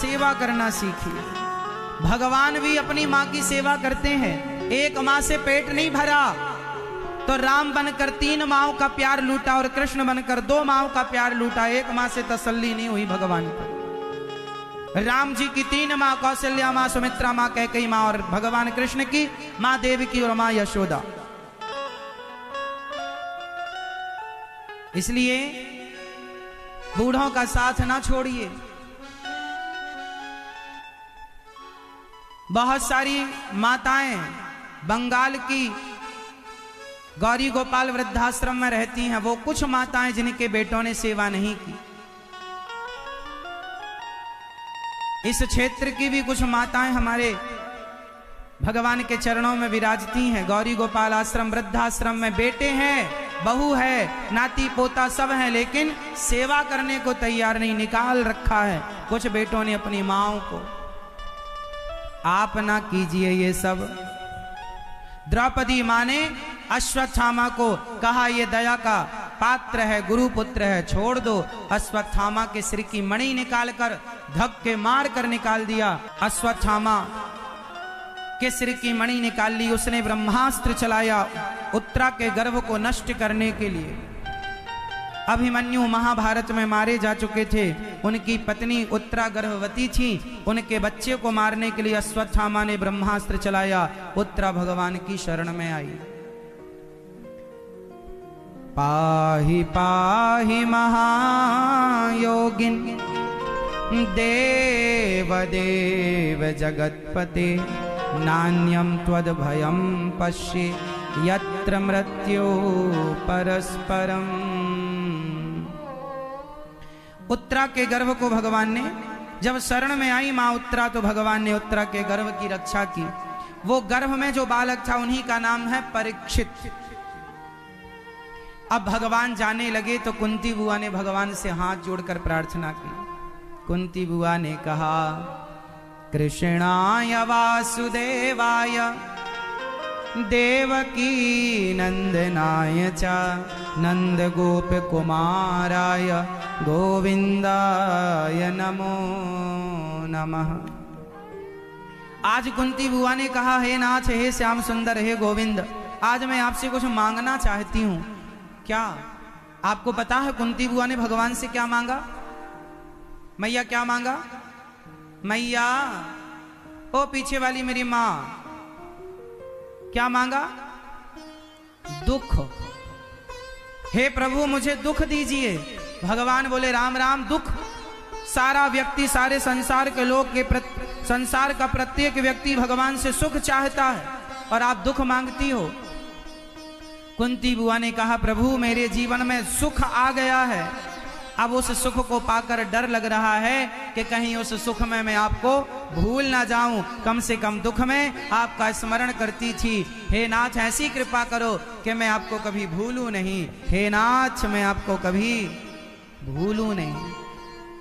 सेवा करना सीखिए। भगवान भी अपनी माँ की सेवा करते हैं। एक माँ से पेट नहीं भरा तो राम बनकर 3 माँओं का प्यार लूटा और कृष्ण बनकर 2 माँओं का प्यार लूटा। एक माँ से तसल्ली नहीं हुई भगवान को। राम जी की 3 माँ, कौशल्या माँ, सुमित्रा माँ, कैकेयी माँ, और भगवान कृष्ण की माँ देवकी और माँ यशोदा। इसलिए बूढ़ों का साथ ना छोड़िए। बहुत सारी माताएं बंगाल की गौरी गोपाल वृद्धाश्रम में रहती हैं। वो कुछ माताएं जिनके बेटों ने सेवा नहीं की। इस क्षेत्र की भी कुछ माताएं हमारे भगवान के चरणों में विराजती हैं। गौरी गोपाल आश्रम वृद्धाश्रम में बेटे हैं, बहू है, नाती पोता सब हैं, लेकिन सेवा करने को तैयार नहीं। निकाल रखा है कुछ बेटों ने अपनी माँओं को। आप ना कीजिए ये सब। द्रौपदी माँ ने अश्वत्थामा को कहा ये दया का पात्र है, गुरुपुत्र है, छोड़ दो। अश्वत्थामा के सिर की मणि निकालकर धक्के मार कर निकाल दिया। अश्वत्थामा के सिर की मणि निकाल ली। उसने ब्रह्मास्त्र चलाया उत्तरा के गर्भ को नष्ट करने के लिए। अभिमन्यु महाभारत में मारे जा चुके थे। उनकी पत्नी उत्तरा गर्भवती थी। उनके बच्चे को मारने के लिए अश्वत्थामा ने ब्रह्मास्त्र चलाया। उत्तरा भगवान की शरण में आई। पाहि पाहि महायोगिन देव देव जगत्पते नान्यं त्वद्भयं पश्ये यत्र मृत्यो परस्परम। उत्तरा के गर्भ को भगवान ने जब शरण में आई मां उत्तरा, तो भगवान ने उत्तरा के गर्भ की रक्षा की। वो गर्भ में जो बालक था उन्हीं का नाम है परीक्षित। अब भगवान जाने लगे तो कुंती बुआ ने भगवान से हाथ जोड़कर प्रार्थना की। कुंती बुआ ने कहा कृष्णाय वासुदेवाय देवकी नंदनाय च नंद गोप कुमाराय गोविंदाय नमो नमः। आज कुंती बुआ ने कहा हे नाथ, हे श्याम सुंदर, हे गोविंद, आज मैं आपसे कुछ मांगना चाहती हूँ। क्या आपको पता है कुंती बुआ ने भगवान से क्या मांगा? मैया क्या मांगा? मैया ओ पीछे वाली मेरी मां, क्या मांगा? दुख। हे प्रभु मुझे दुख दीजिए। भगवान बोले राम राम, दुख सारा व्यक्ति, सारे संसार के लोग के संसार का प्रत्येक व्यक्ति भगवान से सुख चाहता है और आप दुख मांगती हो। कुंती बुआ ने कहा प्रभु मेरे जीवन में सुख आ गया है, अब उस सुख को पाकर डर लग रहा है कि कहीं उस सुख में मैं आपको भूल ना जाऊं। कम से कम दुख में आपका स्मरण करती थी। हे नाथ ऐसी कृपा करो कि मैं आपको कभी भूलूं नहीं। हे नाथ मैं आपको कभी भूलूं नहीं।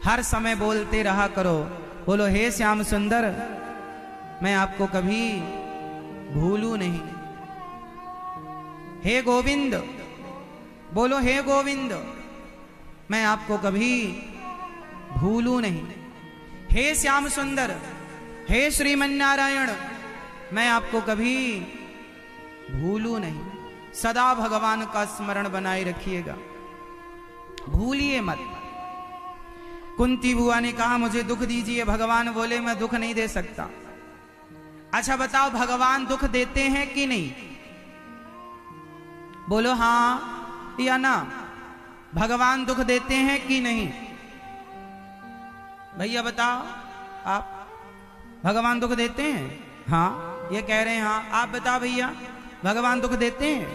हर समय बोलते रहा करो, बोलो हे श्याम सुंदर मैं आपको कभी भूलूं नहीं। हे गोविंद, बोलो हे गोविंद मैं आपको कभी भूलूं नहीं। हे श्याम सुंदर, हे श्रीमन्नारायण मैं आपको कभी भूलूं नहीं। सदा भगवान का स्मरण बनाए रखिएगा, भूलिए मत। कुंती बुआ ने कहा मुझे दुख दीजिए। भगवान बोले मैं दुख नहीं दे सकता। अच्छा बताओ भगवान दुख देते हैं कि नहीं? बोलो हाँ या ना। भगवान दुख देते हैं कि नहीं? भैया बताओ, आप भगवान दुख देते हैं? हाँ ये कह रहे हैं हाँ। आप बताओ भैया भगवान दुख देते हैं?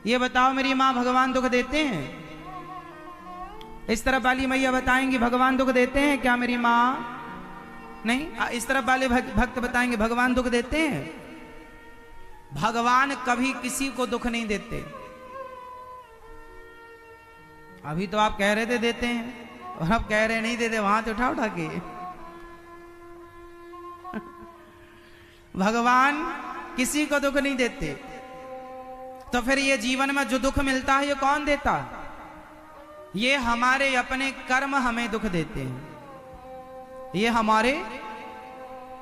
ये बताओ मेरी माँ भगवान दुख देते हैं? इस तरफ वाली मैया बताएंगी भगवान दुख देते हैं क्या मेरी माँ? नहीं। इस तरफ वाले भक्त बताएंगे भगवान दुख देते हैं। भगवान कभी किसी को दुख नहीं देते। अभी तो आप कह रहे थे देते हैं और अब कह रहे नहीं देते। वहां तो उठा उठा के भगवान किसी को दुख नहीं देते। तो फिर ये जीवन में जो दुख मिलता है ये कौन देता? ये हमारे अपने कर्म हमें दुख देते हैं। ये हमारे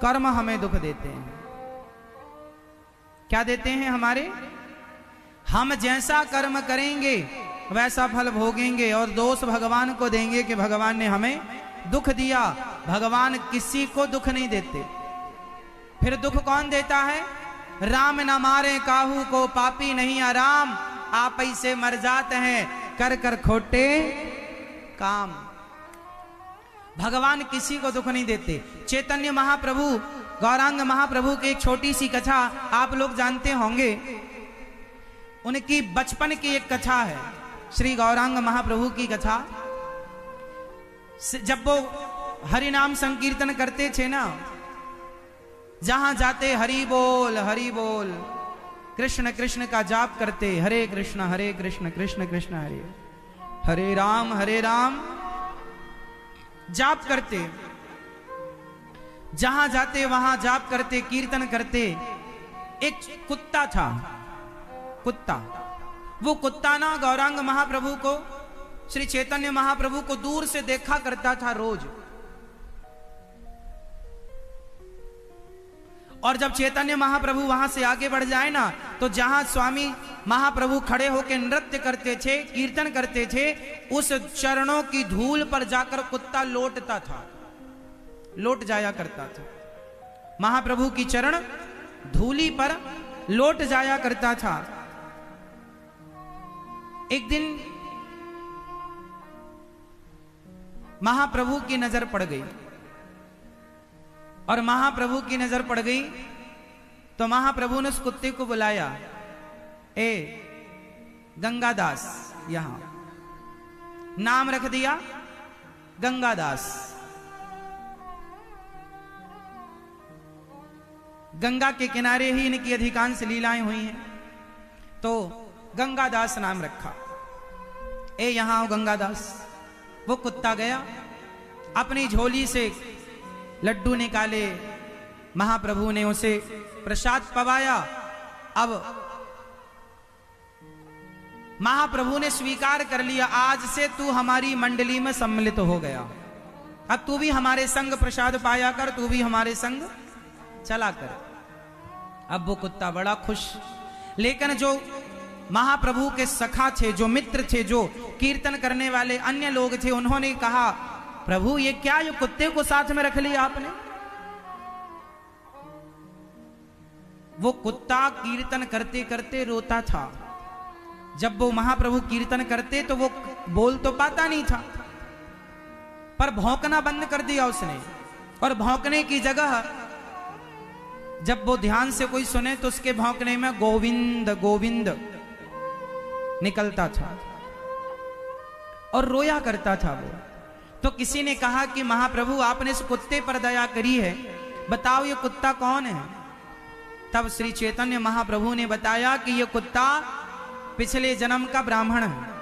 कर्म हमें दुख देते हैं। क्या देते हैं? हमारे, हम जैसा कर्म करेंगे वैसा फल भोगेंगे, और दोष भगवान को देंगे कि भगवान ने हमें दुख दिया। भगवान किसी को दुख नहीं देते। फिर दुख कौन देता है? राम न मारे काहू को, पापी नहीं आराम, आप ऐसे मर जाते हैं कर कर खोटे काम। भगवान किसी को दुख नहीं देते। चैतन्य महाप्रभु, गौरांग महाप्रभु की एक छोटी सी कथा आप लोग जानते होंगे। उनकी बचपन की एक कथा है, श्री गौरांग महाप्रभु की कथा। जब वो हरि नाम संकीर्तन करते थे ना, जहां जाते हरि बोल कृष्ण कृष्ण का जाप करते, हरे कृष्ण कृष्ण कृष्ण हरे राम जाप करते। जहां जाते वहां जाप करते, कीर्तन करते। एक कुत्ता था, कुत्ता। वो कुत्ता ना गौरांग महाप्रभु को, श्री चैतन्य महाप्रभु को दूर से देखा करता था रोज। और जब चैतन्य महाप्रभु वहां से आगे बढ़ जाए ना, तो जहां स्वामी महाप्रभु खड़े होकर नृत्य करते थे, कीर्तन करते थे, उस चरणों की धूल पर जाकर कुत्ता लौटता था, लौट जाया करता था। महाप्रभु की चरण धूली पर लौट जाया करता था। एक दिन महाप्रभु की नजर पड़ गई, और महाप्रभु की नजर पड़ गई तो महाप्रभु ने उस कुत्ते को बुलाया, ए गंगादास। यहां नाम रख दिया गंगादास। गंगा के किनारे ही इनकी अधिकांश लीलाएं हुई हैं, तो गंगादास नाम रखा। ए यहां आओ गंगादास। वो कुत्ता गया, अपनी झोली से लड्डू निकाले, महाप्रभु ने उसे प्रसाद पवाया। अब महाप्रभु ने स्वीकार कर लिया, आज से तू हमारी मंडली में सम्मिलित हो गया, अब तू भी हमारे संग प्रसाद पाया कर, तू भी हमारे संग चला कर। अब वो कुत्ता बड़ा खुश। लेकिन जो महाप्रभु के सखा थे, जो मित्र थे, जो कीर्तन करने वाले अन्य लोग थे, उन्होंने कहा, प्रभु ये क्या, ये कुत्ते को साथ में रख लिया आपने? वो कुत्ता कीर्तन करते करते रोता था। जब वो महाप्रभु कीर्तन करते तो वो बोल तो पाता नहीं था, पर भौंकना बंद कर दिया उसने। और भौंकने की जगह जब वो ध्यान से कोई सुने तो उसके भौंकने में गोविंद गोविंद निकलता था, और रोया करता था वो। तो किसी ने कहा कि महाप्रभु आपने इस कुत्ते पर दया करी है, बताओ ये कुत्ता कौन है? तब श्री चैतन्य महाप्रभु ने बताया कि ये कुत्ता पिछले जन्म का ब्राह्मण है,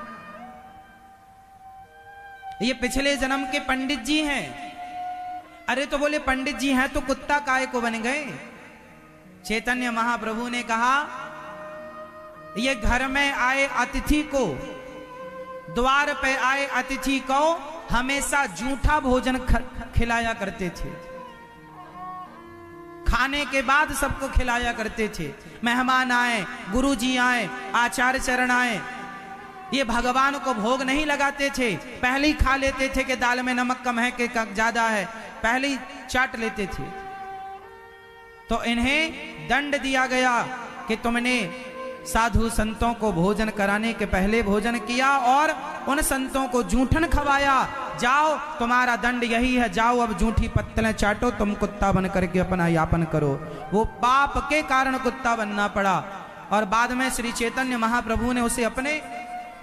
ये पिछले जन्म के पंडित जी हैं। अरे तो बोले पंडित जी हैं तो कुत्ता काय को बन गए? चैतन्य महाप्रभु ने कहा, ये घर में आए अतिथि को, द्वार पे आए अतिथि को हमेशा जूठा भोजन खिलाया करते थे। खाने के बाद सबको खिलाया करते थे। मेहमान आए, गुरुजी आए, आचार्य चरण आए, ये भगवान को भोग नहीं लगाते थे, पहले ही खा लेते थे कि दाल में नमक कम है कि ज्यादा है, पहले ही चाट लेते थे। तो इन्हें दंड दिया गया कि तुमने साधु संतों को भोजन कराने के पहले भोजन किया और उन संतों को जूठन खवाया। जाओ, तुम्हारा दंड यही है, जाओ अब जूठी पत्तलें चाटो, तुम कुत्ता बन करके अपना यापन करो। वो पाप के कारण कुत्ता बनना पड़ा। और बाद में श्री चैतन्य महाप्रभु ने उसे अपने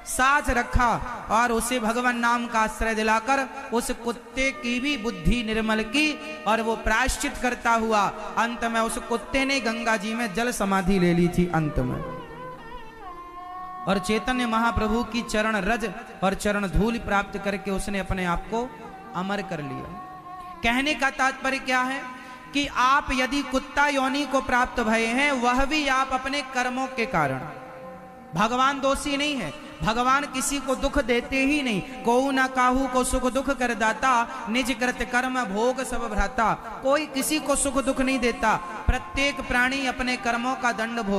साथ रखा और उसे भगवान नाम का आश्रय दिलाकर उस कुत्ते की भी बुद्धि निर्मल की, और वो प्रायश्चित करता हुआ अंत में उस कुत्ते ने गंगा जी में जल समाधि ले ली थी अंत में। और चैतन्य महाप्रभु की चरण रज और चरण धूल प्राप्त करके उसने अपने आप को अमर कर लिया। कहने का तात्पर्य क्या है कि आप यदि कुत्ता योनि को प्राप्त भये हैं, वह भी आप अपने कर्मों के कारण, भगवान दोषी नहीं है, भगवान किसी को दुख देते ही नहीं। कोऊ ना काहू को सुख दुख कर दाता, निज कृत कर्म भोग सब भ्राता। कोई किसी को सुख दुख नहीं देता, प्रत्येक प्राणी अपने कर्मों का दंड भोग